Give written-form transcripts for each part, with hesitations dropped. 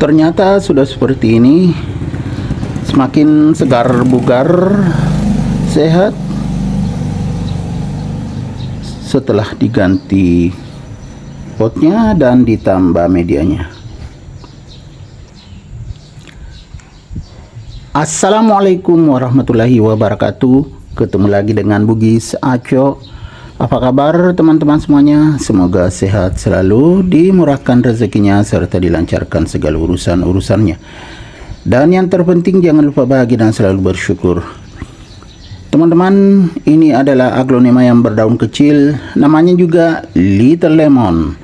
ternyata sudah seperti ini, semakin segar bugar, sehat setelah diganti potnya dan ditambah medianya. Assalamualaikum warahmatullahi wabarakatuh. Ketemu lagi dengan Bugis Aco. Apa kabar teman-teman semuanya? Semoga sehat selalu, dimurahkan rezekinya, serta dilancarkan segala urusan-urusannya. Dan yang terpenting jangan lupa bahagia dan selalu bersyukur. Teman-teman, ini adalah aglonema yang berdaun kecil, namanya juga Little Lemon.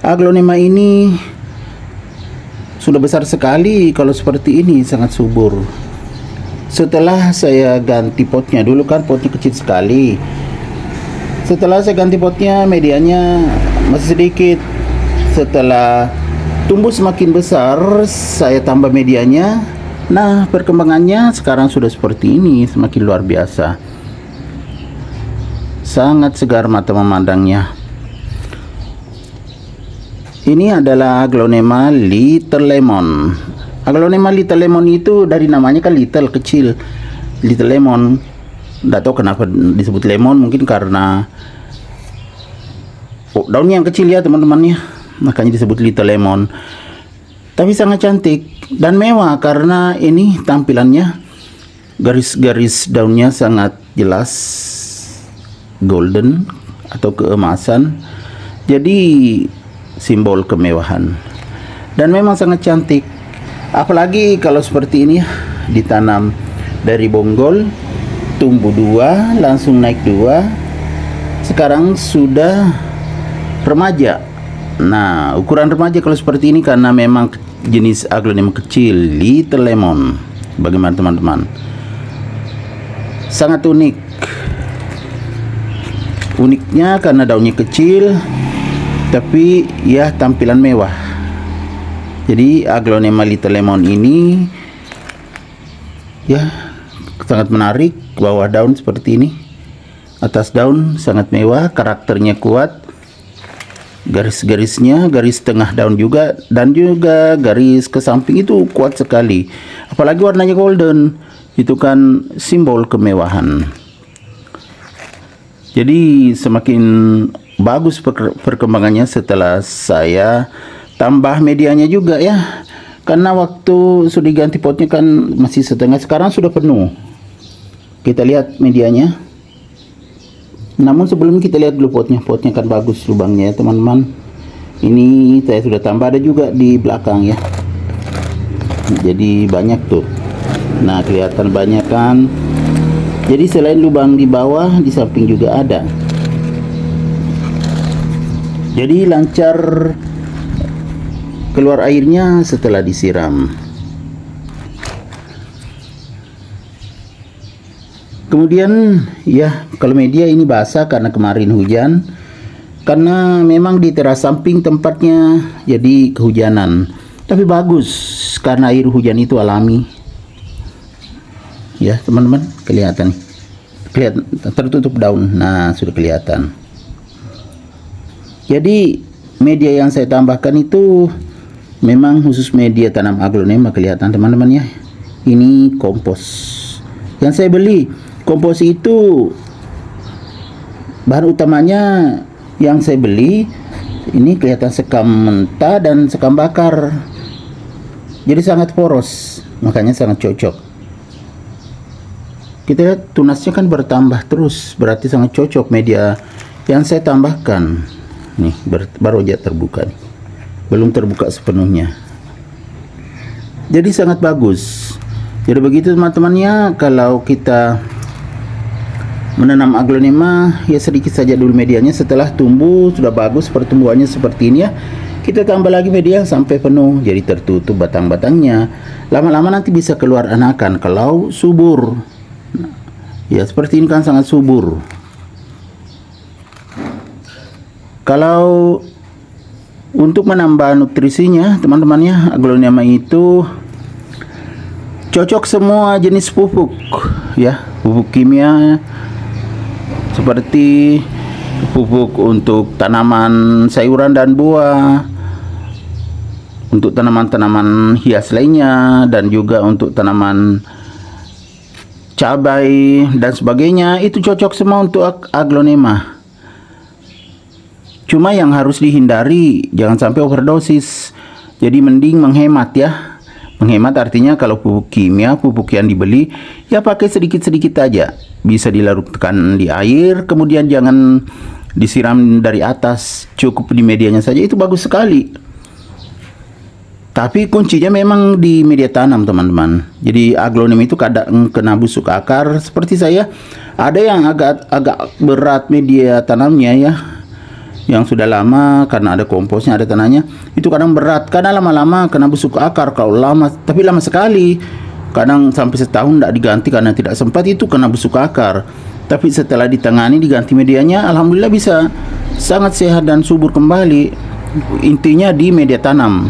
Aglonema ini sudah besar sekali kalau seperti ini, sangat subur. Setelah saya ganti potnya, dulu kan potnya kecil sekali. Setelah saya ganti potnya, medianya masih sedikit. Setelah tumbuh semakin besar, saya tambah medianya. Nah, perkembangannya sekarang sudah seperti ini, semakin luar biasa. Sangat segar mata memandangnya. Ini adalah aglonema Little Lemon. Aglonema Little Lemon itu dari namanya kan little, kecil. Little Lemon. Nggak tahu kenapa disebut lemon, mungkin karena daunnya yang kecil ya teman-temannya, makanya disebut Little Lemon. Tapi sangat cantik dan mewah karena ini tampilannya, garis-garis daunnya sangat jelas golden atau keemasan, jadi simbol kemewahan. Dan memang sangat cantik, apalagi kalau seperti ini ditanam dari bonggol, tumbuh 2, langsung naik 2. Sekarang sudah remaja. Nah, ukuran remaja kalau seperti ini karena memang jenis aglonema kecil Little Lemon. Bagaimana teman-teman? Sangat unik. Uniknya karena daunnya kecil, tapi ya tampilan mewah. Jadi aglonema Little Lemon ini ya sangat menarik. Bawah daun seperti ini, atas daun sangat mewah, karakternya kuat, garis-garisnya, garis tengah daun juga, dan juga garis ke samping itu kuat sekali. Apalagi warnanya golden, itu kan simbol kemewahan. Jadi semakin bagus perkembangannya setelah saya tambah medianya juga ya. Karena waktu sudah diganti potnya kan masih setengah, sekarang sudah penuh. Kita lihat medianya. Namun sebelum kita lihat dulu potnya kan bagus lubangnya ya teman-teman. Ini saya sudah tambah, ada juga di belakang ya. Jadi banyak tuh. Nah, kelihatan banyak kan. Jadi selain lubang di bawah, di samping juga ada. Jadi lancar keluar airnya setelah disiram. Kemudian ya, kalau media ini basah karena kemarin hujan, karena memang di teras samping tempatnya jadi kehujanan. Tapi bagus karena air hujan itu alami. Ya teman-teman, kelihatan tertutup daun. Nah, sudah kelihatan. Jadi media yang saya tambahkan itu memang khusus media tanam aglonema, kelihatan teman-teman ya. Ini kompos yang saya beli. Kompos itu bahan utamanya yang saya beli, ini kelihatan sekam mentah dan sekam bakar. Jadi sangat poros, makanya sangat cocok. Kita lihat tunasnya kan bertambah terus, berarti sangat cocok media yang saya tambahkan. Nih, baru aja terbuka nih. Belum terbuka sepenuhnya. Jadi sangat bagus. Jadi begitu teman-temannya, kalau kita menanam aglonema ya sedikit saja dulu medianya. Setelah tumbuh sudah bagus pertumbuhannya seperti ini ya, kita tambah lagi media sampai penuh, jadi tertutup batang-batangnya. Lama-lama nanti bisa keluar anakan kalau subur. Nah, ya seperti ini kan sangat subur. Kalau untuk menambah nutrisinya teman-temannya, aglonema itu cocok semua jenis pupuk ya, pupuk kimia seperti pupuk untuk tanaman sayuran dan buah, untuk tanaman-tanaman hias lainnya, dan juga untuk tanaman cabai dan sebagainya, itu cocok semua untuk aglonema. Cuma yang harus dihindari jangan sampai overdosis. Jadi mending menghemat ya. Menghemat artinya kalau pupuk kimia, pupuk yang dibeli ya pakai sedikit-sedikit aja. Bisa dilarutkan di air, kemudian jangan disiram dari atas, cukup di medianya saja, itu bagus sekali. Tapi kuncinya memang di media tanam, teman-teman. Jadi aglonema itu kadang kena busuk akar seperti saya. Ada yang agak berat media tanamnya ya, yang sudah lama karena ada komposnya, ada tanahnya, itu kadang berat karena lama-lama kena busuk akar. Kalau lama, tapi lama sekali, kadang sampai setahun tidak diganti karena tidak sempat, itu kena busuk akar. Tapi setelah ditangani, diganti medianya, alhamdulillah bisa sangat sehat dan subur kembali. Intinya di media tanam.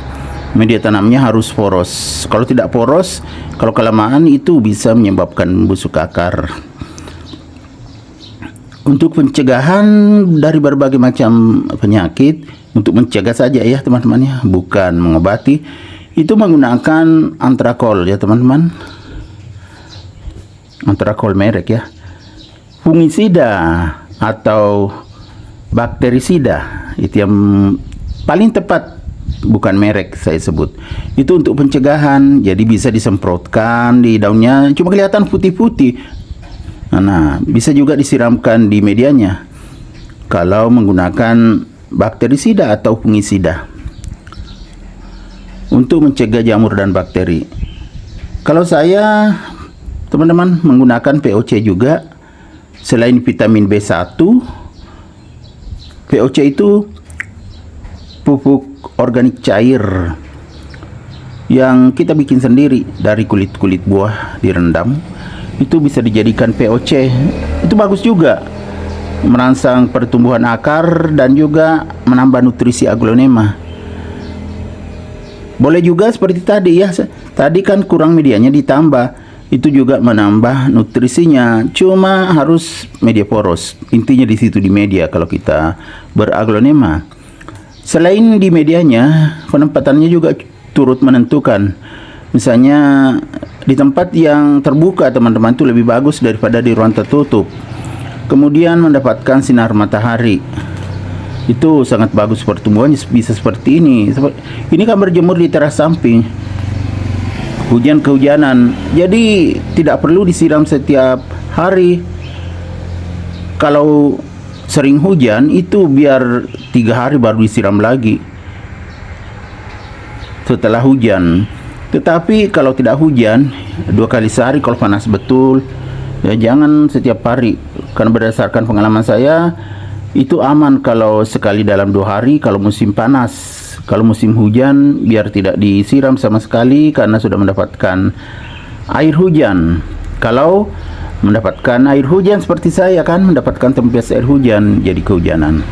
Media tanamnya harus poros. Kalau tidak poros, kalau kelamaan itu bisa menyebabkan busuk akar. Untuk pencegahan dari berbagai macam penyakit, untuk mencegah saja ya teman-teman ya, bukan mengobati, itu menggunakan Antrakol ya teman-teman. Antrakol merek ya. Fungisida atau bakterisida itu yang paling tepat, bukan merek saya sebut. Itu untuk pencegahan, jadi bisa disemprotkan di daunnya, cuma kelihatan putih-putih. Nah, bisa juga disiramkan di medianya kalau menggunakan bakterisida atau fungisida untuk mencegah jamur dan bakteri. Kalau saya, teman-teman, menggunakan POC juga. Selain vitamin B1, POC itu pupuk organik cair yang kita bikin sendiri dari kulit-kulit buah direndam. Itu bisa dijadikan POC. Itu bagus juga, merangsang pertumbuhan akar dan juga menambah nutrisi aglonema. Boleh juga seperti tadi ya, tadi kan kurang medianya ditambah, itu juga menambah nutrisinya, cuma harus media poros. Intinya di situ, di media kalau kita beraglonema. Selain di medianya, penempatannya juga turut menentukan. Misalnya di tempat yang terbuka, teman-teman, itu lebih bagus daripada di ruang tertutup. Kemudian mendapatkan sinar matahari, itu sangat bagus pertumbuhannya, bisa seperti ini. Ini kan berjemur di teras samping, hujan-kehujanan, jadi tidak perlu disiram setiap hari. Kalau sering hujan itu biar 3 hari baru disiram lagi setelah hujan. Tetapi kalau tidak hujan, 2 kali sehari. Kalau panas betul ya jangan setiap hari, karena berdasarkan pengalaman saya itu aman kalau sekali dalam 2 hari kalau musim panas. Kalau musim hujan biar tidak disiram sama sekali karena sudah mendapatkan air hujan. Kalau mendapatkan air hujan seperti saya kan, mendapatkan tempias air hujan, jadi kehujanan.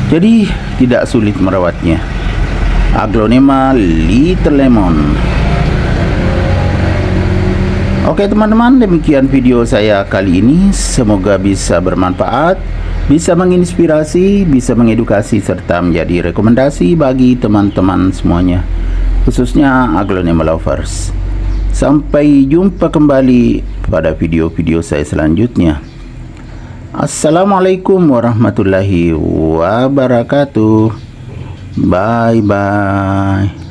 Jadi tidak sulit merawatnya. Aglonema Little Lemon. Oke teman-teman, demikian video saya kali ini. Semoga bisa bermanfaat, bisa menginspirasi, bisa mengedukasi, serta menjadi rekomendasi bagi teman-teman semuanya, khususnya aglonema lovers. Sampai jumpa kembali pada video-video saya selanjutnya. Assalamualaikum warahmatullahi wabarakatuh. Bye bye.